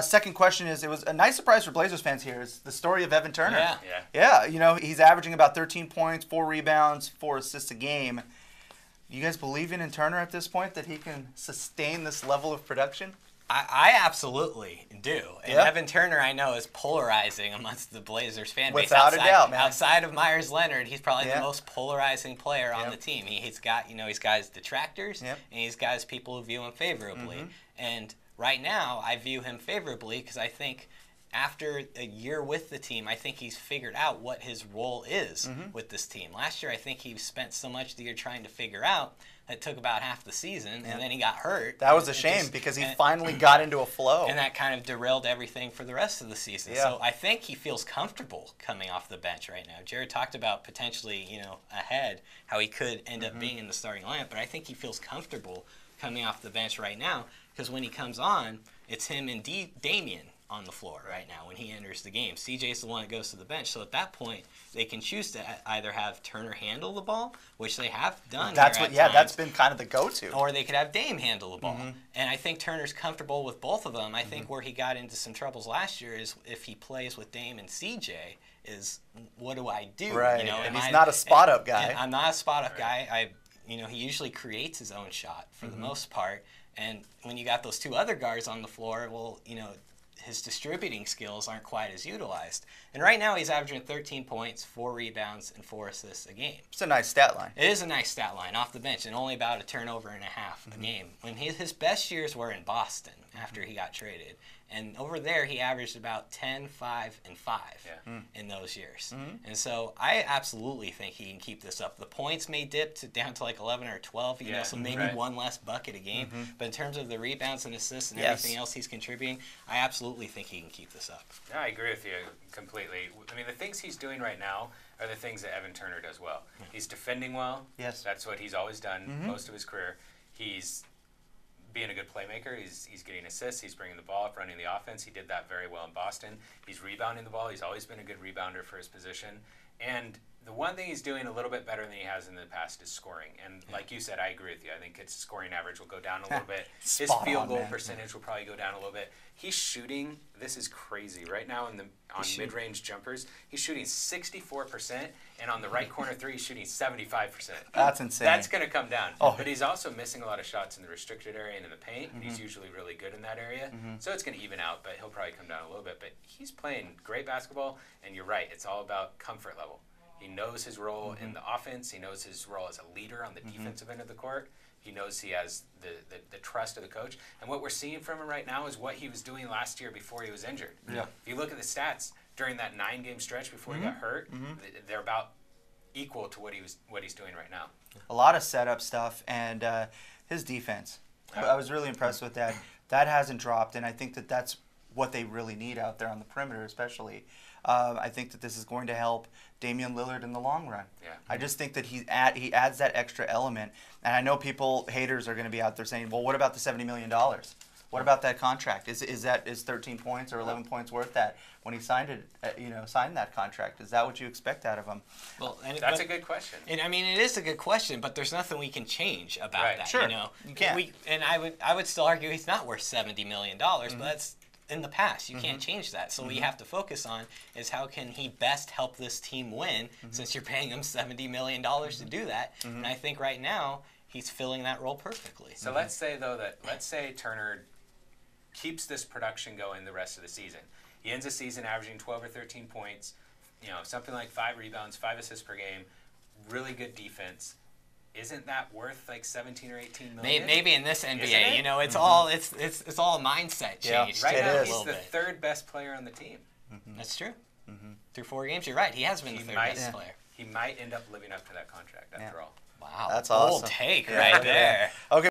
Second question is, it was a nice surprise for Blazers fans here, is the story of Evan Turner. Yeah. Yeah, he's averaging about 13 points, 4 rebounds, 4 assists a game. You guys believing in Turner at this point, that he can sustain this level of production? I absolutely do. And Evan Turner, I know, is polarizing amongst the Blazers fan base. Without a doubt, man. Outside of Myers-Leonard, he's probably the most polarizing player on the team. He's got his detractors, and he's got his people who view him favorably. And right now, I view him favorably because I think after a year with the team, I think he's figured out what his role is with this team. Last year, I think he spent so much of the year trying to figure out that took about half the season, and then he got hurt. That was a shame because he finally got into a flow. And that kind of derailed everything for the rest of the season. Yeah. So I think he feels comfortable coming off the bench right now. Jared talked about potentially, ahead, how he could end up being in the starting lineup, but I think he feels comfortable coming off the bench right now because when he comes on, it's him and Damian on the floor right now when he enters the game. CJ's the one that goes to the bench. So at that point, they can choose to either have Turner handle the ball, which they have done. That's been kind of the go-to. Or they could have Dame handle the ball. And I think Turner's comfortable with both of them. I think where he got into some troubles last year is if he plays with Dame and CJ, is what do I do? Right. And he's not a spot-up guy. I'm not a spot-up guy. He usually creates his own shot for the most part. And when you got those two other guards on the floor, well, his distributing skills aren't quite as utilized. And right now he's averaging 13 points, 4 rebounds, and 4 assists a game. It's a nice stat line. It is a nice stat line off the bench, and only about a turnover and a half a game. When his best years were in Boston after he got traded. And over there, he averaged about 10, 5, and 5 in those years. And so I absolutely think he can keep this up. The points may dip down to like 11 or 12, so maybe one less bucket a game. But in terms of the rebounds and assists and everything else he's contributing, I absolutely think he can keep this up. No, I agree with you completely. I mean, the things he's doing right now are the things that Evan Turner does well. He's defending well. Yes. That's what he's always done most of his career. He's being a good playmaker. He's getting assists. He's bringing the ball up, running the offense. He did that very well in Boston. He's rebounding the ball. He's always been a good rebounder for his position. And the one thing he's doing a little bit better than he has in the past is scoring. And like you said, I agree with you. I think his scoring average will go down a little bit. His field goal percentage will probably go down a little bit. He's shooting, this is crazy. Right now on mid-range jumpers, he's shooting 64%, and on the right corner three, he's shooting 75%. That's insane. That's going to come down. But he's also missing a lot of shots in the restricted area and in the paint. He's usually really good in that area. So it's going to even out, but he'll probably come down a little bit. But he's playing great basketball, and you're right. It's all about comfort level. He knows his role in the offense. He knows his role as a leader on the defensive end of the court. He knows he has the trust of the coach. And what we're seeing from him right now is what he was doing last year before he was injured. Yeah. If you look at the stats during that 9-game stretch before he got hurt, they're about equal to what he's doing right now. A lot of setup stuff and his defense. I was really impressed with that. That hasn't dropped, and I think that's what they really need out there on the perimeter especially. I think that this is going to help Damian Lillard in the long run. Yeah. I just think that he adds that extra element. And I know haters are going to be out there saying, well, what about the $70 million? What about that contract? Is 13 points or 11 points worth that when he signed that contract? Is that what you expect out of him? Well, that's a good question. And I mean, it is a good question, but there's nothing we can change about that. Sure. You can't. I would still argue he's not worth $70 million, but that's in the past. You can't change that. So what you have to focus on is how can he best help this team win since you're paying him $70 million to do that. And I think right now he's filling that role perfectly. So let's say Turner keeps this production going the rest of the season. He ends the season averaging 12 or 13 points, something like 5 rebounds, 5 assists per game, really good defense. Isn't that worth like 17 or 18 million? Maybe in this NBA, it's all it's all mindset change. Right now he's the third best player on the team. That's true. Through 4 games, you're right. He has been the third best player. He might end up living up to that contract after all. Wow, that's awesome. Bold take right there. Okay.